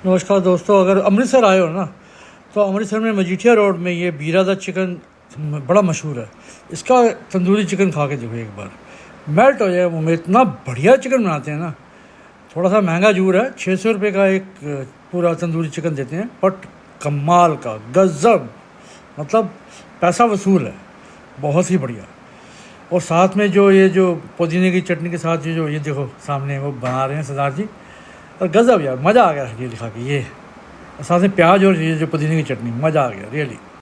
नमस्कार दोस्तों, अगर अमृतसर आए हो ना तो अमृतसर में मजीठिया रोड में ये बीरा दा चिकन बड़ा मशहूर है। इसका तंदूरी चिकन खा के देखो एक बार, मेल्ट हो जाए मुँह में। इतना बढ़िया चिकन बनाते हैं ना। थोड़ा सा महंगा जरूर है, 600 रुपये का एक पूरा तंदूरी चिकन देते हैं, बट कमाल का गजब, मतलब पैसा वसूल है, बहुत ही बढ़िया। और साथ में जो पुदीने की चटनी के साथ जो ये देखो सामने वो बना रहे हैं सरदार जी, और गज़ब यार, मज़ा आ गया ये दिखा के। ये और साथ में प्याज और ये जो पुदीने की चटनी, मज़ा आ गया रियली।